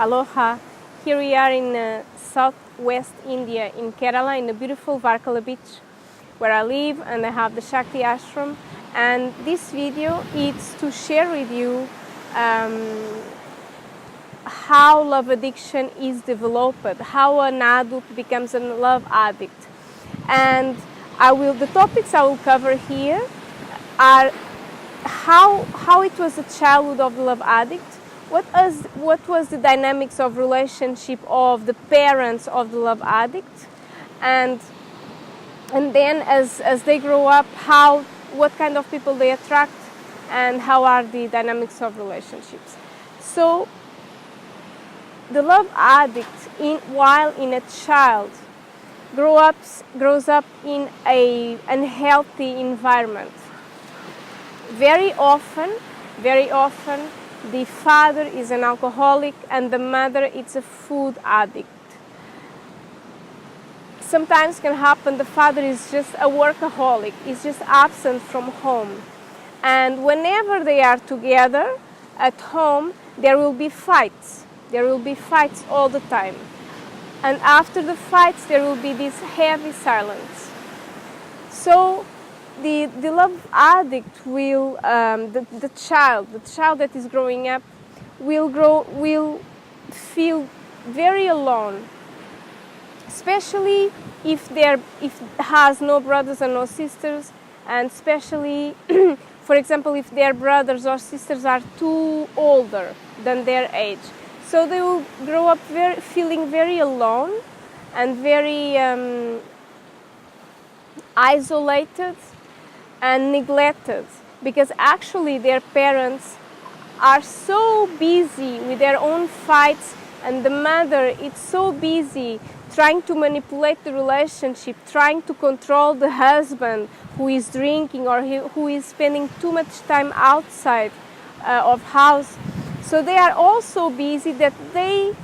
Aloha. Here we are in southwest India, in Kerala, in the beautiful Varkala beach, where I live, and I have the SHAKTI ASHRAM. And this video is to share with you how love addiction is developed, how an adult becomes a love addict. And the topics I will cover here are how it was a childhood of the love addict, what was the dynamics of relationship of the parents of the love addict, and then as they grow up, what kind of people they attract, and how are the dynamics of relationships. So the love addict, while in a child, grows up in an unhealthy environment. Very often, the father is an alcoholic and the mother is a food addict. Sometimes can happen the father is just a workaholic, is just absent from home. And whenever they are together at home, there will be fights. There will be fights all the time. And after the fights, there will be this heavy silence. So the love addict will, the child that is growing up will feel very alone, especially if has no brothers and no sisters, and especially, for example, if their brothers or sisters are too older than their age. So they will grow up feeling very alone and very isolated and neglected, because actually their parents are so busy with their own fights, and the mother is so busy trying to manipulate the relationship, trying to control the husband who is drinking or who is spending too much time outside of house. So they are also busy that they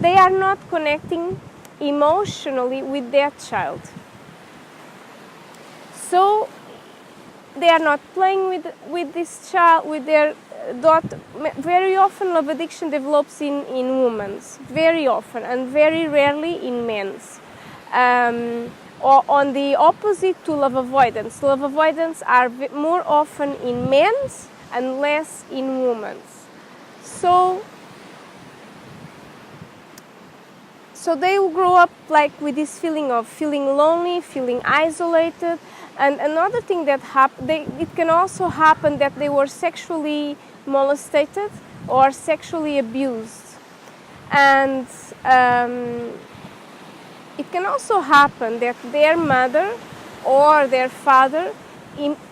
are not connecting emotionally with their child. So they are not playing with this child, with their daughter. Very often love addiction develops in women, very often, and very rarely in men. Or on the opposite to love avoidance. Love avoidance are more often in men and less in women. So they will grow up like with this feeling of feeling lonely, feeling isolated. And another thing that it can also happen that they were sexually molested or sexually abused. And it can also happen that their mother or their father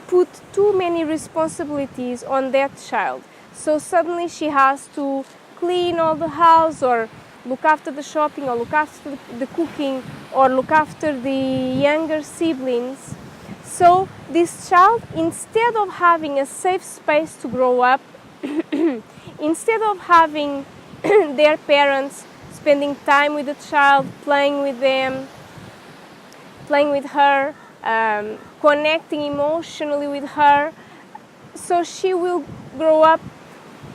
put too many responsibilities on that child. So suddenly she has to clean all the house, or look after the shopping, or look after the cooking, or look after the younger siblings. So this child, instead of having a safe space to grow up, instead of having their parents spending time with the child, playing with them, playing with her, connecting emotionally with her, so she will grow up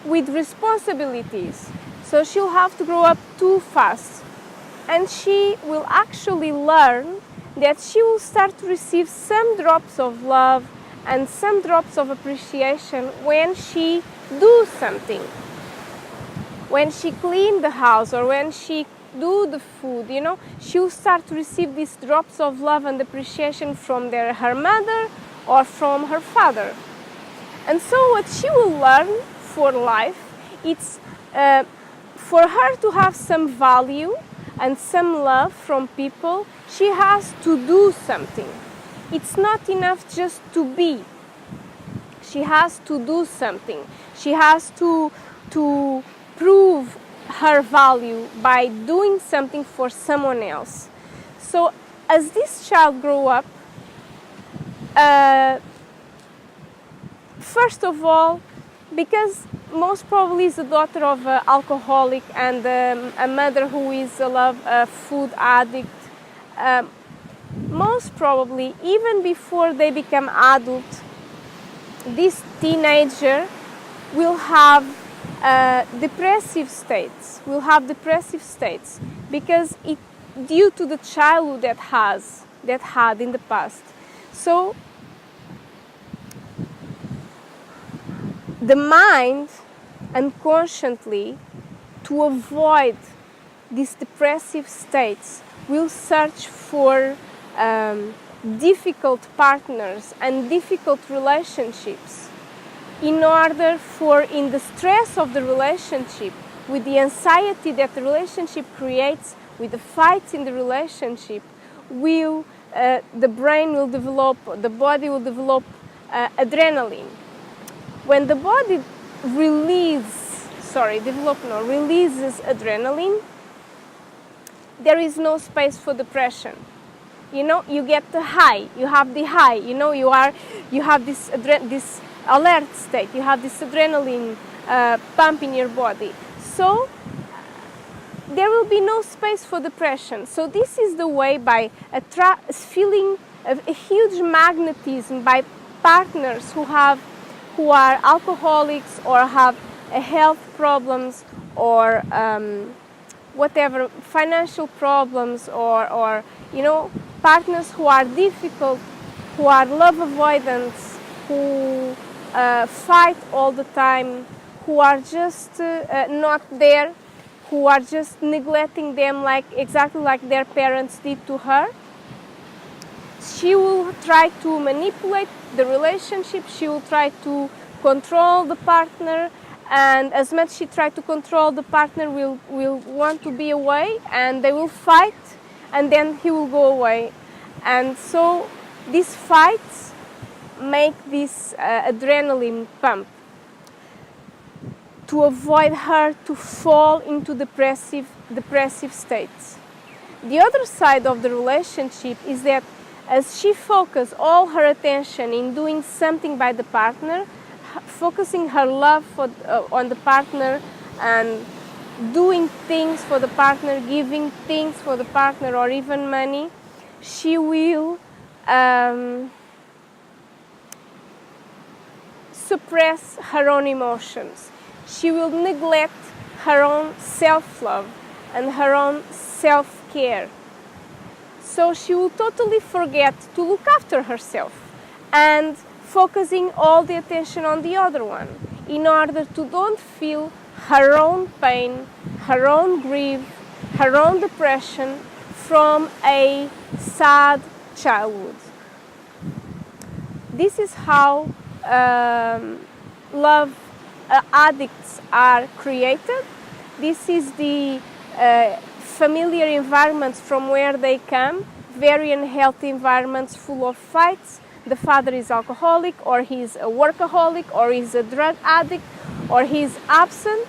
with responsibilities. So she'll have to grow up too fast. And she will actually learn that she will start to receive some drops of love and some drops of appreciation when she do something. When she clean the house, or when she do the food, she'll start to receive these drops of love and appreciation from her mother or from her father. And so what she will learn for life, it's for her to have some value and some love from people, she has to do something. It's not enough just to be. She has to do something. She has to prove her value by doing something for someone else. So as this child grows up, first of all, because most probably is the daughter of an alcoholic and a mother who is a food addict, most probably, even before they become adult, this teenager will have depressive states, will have depressive states, because it due to the childhood that had in the past. So the mind unconsciously, to avoid these depressive states, will search for difficult partners and difficult relationships in order for, in the stress of the relationship, with the anxiety that the relationship creates, with the fights in the relationship, the brain will develop, the body will develop adrenaline. When the body releases adrenaline, there is no space for depression. You know, you get the high, you have the high, you know, you have this alert state, you have this adrenaline pump in your body. So there will be no space for depression. So this is the way, by feeling a huge magnetism by partners who are alcoholics or have health problems or whatever, financial problems, or you know, partners who are difficult, who are love avoidants, who fight all the time, who are just not there, who are just neglecting them, exactly like their parents did to her. She will try to manipulate the relationship, she will try to control the partner, and as much she tries to control the partner, will want to be away, and they will fight, and then he will go away. And so these fights make this adrenaline pump to avoid her to fall into depressive states. The other side of the relationship is that as she focuses all her attention in doing something by the partner, focusing her love on the partner and doing things for the partner, giving things for the partner, or even money, she will suppress her own emotions. She will neglect her own self-love and her own self-care. So she will totally forget to look after herself and focusing all the attention on the other one, in order to don't feel her own pain, her own grief, her own depression from a sad childhood. This is how love addicts are created. This is the familiar environments from where they come, very unhealthy environments full of fights. The father is alcoholic, or he's a workaholic, or he's a drug addict, or he's absent.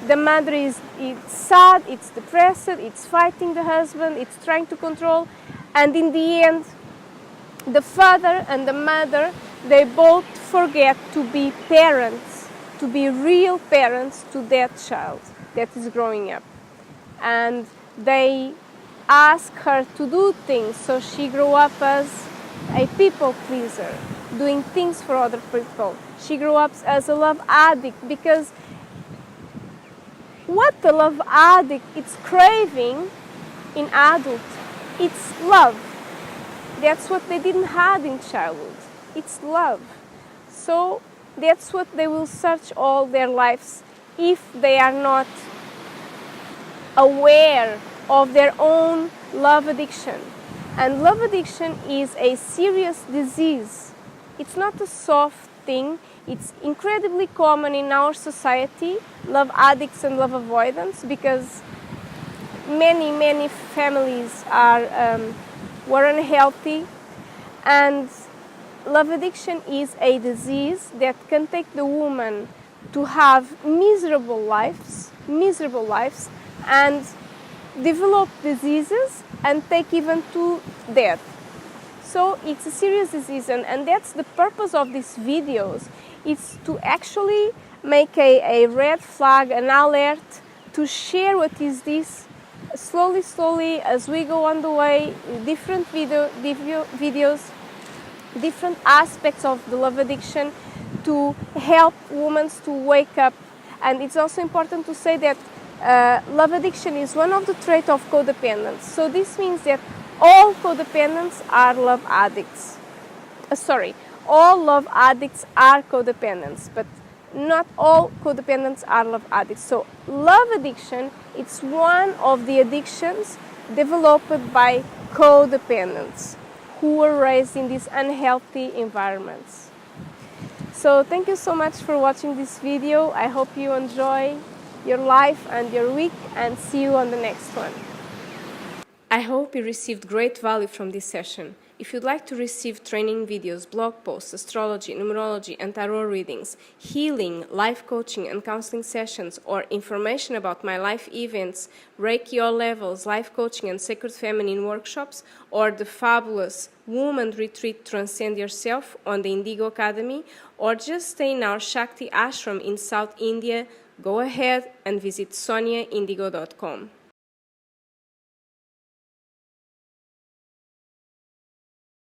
The mother it's sad, it's depressed, it's fighting the husband, it's trying to control, and in the end, the father and the mother, they both forget to be parents, to be real parents to that child that is growing up. And they ask her to do things, so she grew up as a people pleaser, doing things for other people. She grew up as a love addict, because what the love addict is craving in adult, it's love. That's what they didn't have in childhood. It's love. So that's what they will search all their lives if they are not aware of their own love addiction. And love addiction is a serious disease. It's not a soft thing. It's incredibly common in our society, love addicts and love avoidance, because many families were unhealthy, and love addiction is a disease that can take the woman to have miserable lives, and develop diseases and take even to death. So it's a serious disease, and that's the purpose of these videos. It's to actually make a red flag, an alert, to share what is this slowly as we go on the way, different videos, different aspects of the love addiction, to help women to wake up And it's also important to say that love addiction is one of the traits of codependence. So this means that all codependents are love addicts. All love addicts are codependents, but not all codependents are love addicts. So love addiction, it's one of the addictions developed by codependents who were raised in these unhealthy environments. So thank you so much for watching this video. I hope you enjoy your life and your week, and see you on the next one. I hope you received great value from this session. If you'd like to receive training videos, blog posts, astrology, numerology and tarot readings, healing, life coaching and counseling sessions, or information about my live events, Reiki all levels, life coaching and sacred feminine workshops, or the fabulous Woman Retreat Transcend Yourself on the Indigo Academy, or just stay in our SHAKTI ASHRAM in South India, go ahead and visit soniaindigo.com.